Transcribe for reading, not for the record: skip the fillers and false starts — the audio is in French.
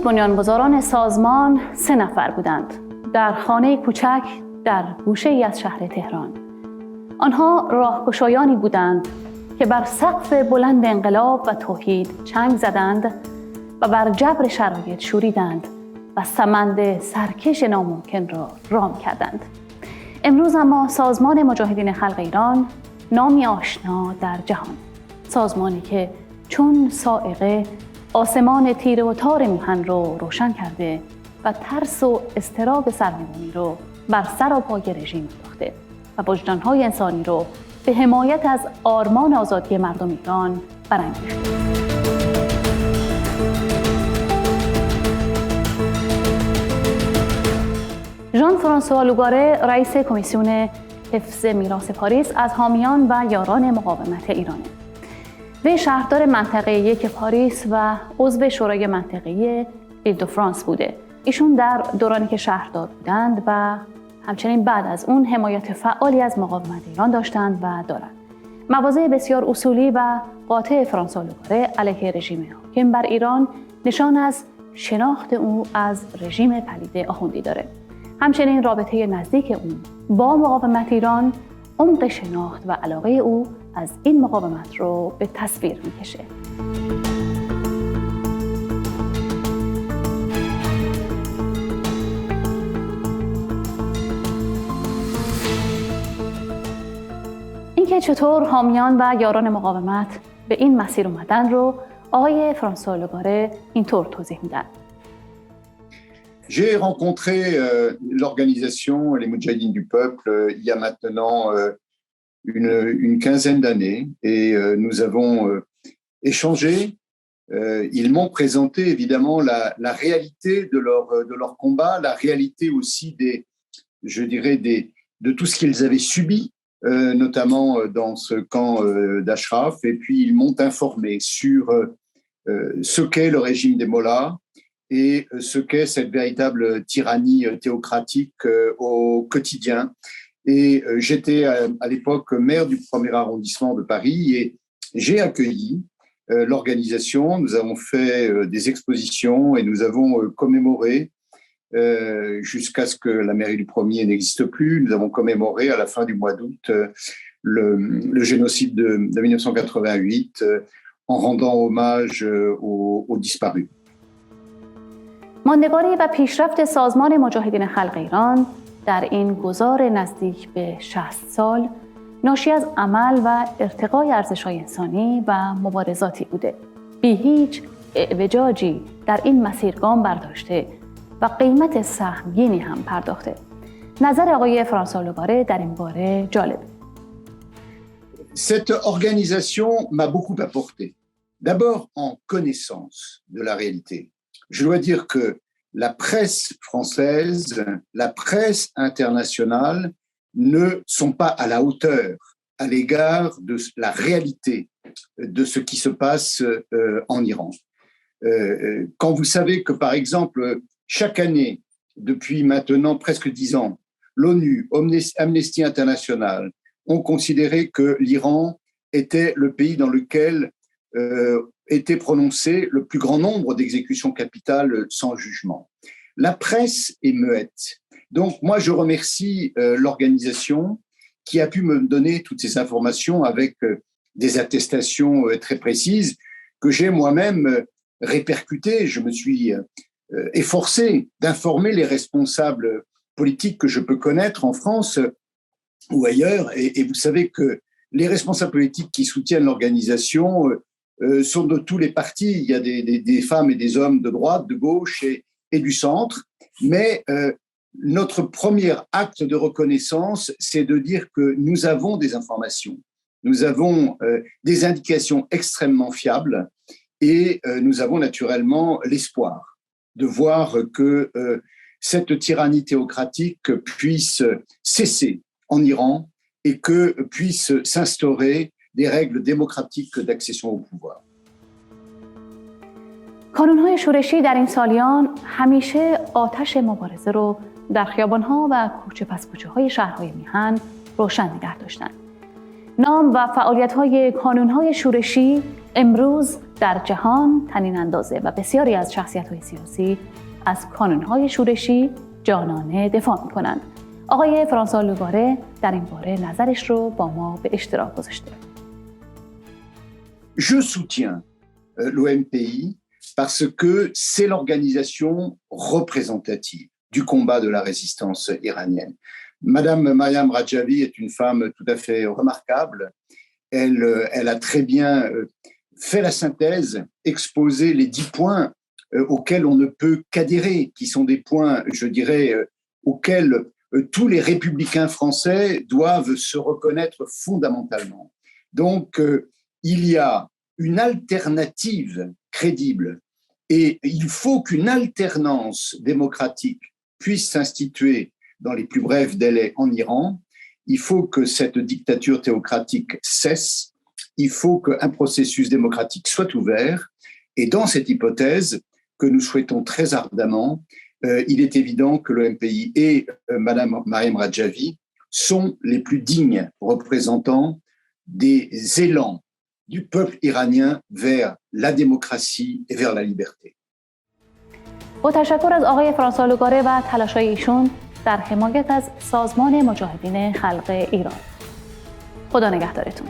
بنیانگذاران سازمان 3 نفر بودند در خانه کوچک در گوشه‌ای از شهر تهران. آنها راهگشایانی بودند که بر سقف بلند انقلاب و توحید چنگ زدند و بر جبر شرایط شوریدند و سمند سرکش ناممکن را رام کردند. امروز اما سازمان مجاهدین خلق ایران نامی آشنا در جهان، سازمانی که چون صاعقه آسمان تیره و تار میهن رو روشن کرده و ترس و اضطراب سرنگونی رو بر سراپای رژیم انداخته و وجدان‌های انسانی رو به حمایت از آرمان آزادی مردم ایران برانگیخته. ژان فرانسوا لوگاره، رئیس کمیسیون حفظ میراث پاریس، از حامیان و یاران مقاومت ایرانه. وی شهردار منطقه 1 پاریس و عضو شورای منطقه‌ای ایل-دو-فرانس بوده. ایشون در دورانی که شهردار بودند و همچنین بعد از اون حمایت فعالی از مقاومت ایران داشتند و دارند. مواضع بسیار اصولی و قاطع فرانسوا لوگاره علیه رژیم حاکم بر ایران نشان از شناخت او از رژیم پلید آخوندی داره. همچنین رابطه نزدیک او با مقاومت ایران عمق شناخت و علاقه او از این مقاومت رو به تصویر میکشه. اینکه چطور حامیان و یاران مقاومت به این مسیر اومدن رو آقای فرانسوا لوگاره اینطور توضیح میدن. J'ai rencontré l'organisation Les Moudjahidines du Peuple il y a maintenant une quinzaine d'années et nous avons échangé. Ils m'ont présenté évidemment la réalité de leur combat, la réalité aussi de tout ce qu'ils avaient subi, notamment dans ce camp d'Ashraf. Et puis ils m'ont informé sur ce qu'est le régime des Mollahs et ce qu'est cette véritable tyrannie théocratique au quotidien. Et j'étais à l'époque maire du 1er arrondissement de Paris et j'ai accueilli l'organisation. Nous avons fait des expositions et nous avons commémoré jusqu'à ce que la mairie du 1er n'existe plus. Nous avons commémoré à la fin du mois d'août le génocide de 1988 en rendant hommage aux disparus. ماندگاری و پیشرفت سازمان مجاهدین خلق ایران در این گذار نزدیک به 60 سال ناشی از عمل و ارتقای ارزش‌های انسانی و مبارزاتی بوده. بی هیچ اعوجاجی در این مسیر گام برداشته و قیمت سهمگینی هم پرداخته. نظر آقای فرانسوا لوگاره در این باره جالب. Cette organisation m'a beaucoup apporté. D'abord en connaissance de la réalité. Je dois dire que la presse française, la presse internationale ne sont pas à la hauteur à l'égard de la réalité de ce qui se passe en Iran. Quand vous savez que, par exemple, chaque année, depuis maintenant presque 10 ans, l'ONU, Amnesty International, ont considéré que l'Iran était le pays dans lequel était prononcé le plus grand nombre d'exécutions capitales sans jugement. La presse est muette. Donc, moi, je remercie l'organisation qui a pu me donner toutes ces informations avec des attestations très précises que j'ai moi-même répercutées. Je me suis efforcé d'informer les responsables politiques que je peux connaître en France ou ailleurs. Et vous savez que les responsables politiques qui soutiennent l'organisation sont de tous les partis. Il y a des femmes et des hommes de droite, de gauche et du centre. Mais notre premier acte de reconnaissance, c'est de dire que nous avons des informations. Nous avons des indications extrêmement fiables et nous avons naturellement l'espoir de voir que cette tyrannie théocratique puisse cesser en Iran et que puisse s'instaurer des règles démocratiques d'accession au pouvoir. کانون‌های شورشی در این سالیان همیشه آتش مبارزه رو در خیابان‌ها و کوچه پس کوچه‌های شهرهای میهن روشن نگه داشتند. نام و فعالیت‌های کانون‌های شورشی امروز در جهان طنین اندازه و بسیاری از شخصیت‌های سیاسی از کانون‌های شورشی جانانه دفاع می‌کنند. آقای فرانسوا لوگاره در این باره نظرش رو با ما به اشتراک گذاشته. Je soutiens l'OMPI parce que c'est l'organisation représentative du combat de la résistance iranienne. Madame Mariam Rajavi est une femme tout à fait remarquable. Elle a très bien fait la synthèse, exposé les 10 points auxquels on ne peut qu'adhérer, qui sont des points, je dirais, auxquels tous les républicains français doivent se reconnaître fondamentalement. Donc, il y a une alternative crédible et il faut qu'une alternance démocratique puisse s'instituer dans les plus brefs délais en Iran. Il faut que cette dictature théocratique cesse. Il faut qu'un processus démocratique soit ouvert. Et dans cette hypothèse que nous souhaitons très ardemment, il est évident que l'OMPI et Madame Mariam Rajavi sont les plus dignes représentants des élans du peuple iranien vers la démocratie et vers la liberté. با تشکر از آقای فرانسوا لوگاره و تلاش‌های ایشون در حمایت از سازمان مجاهدین خلق ایران. خدا نگهدارتون.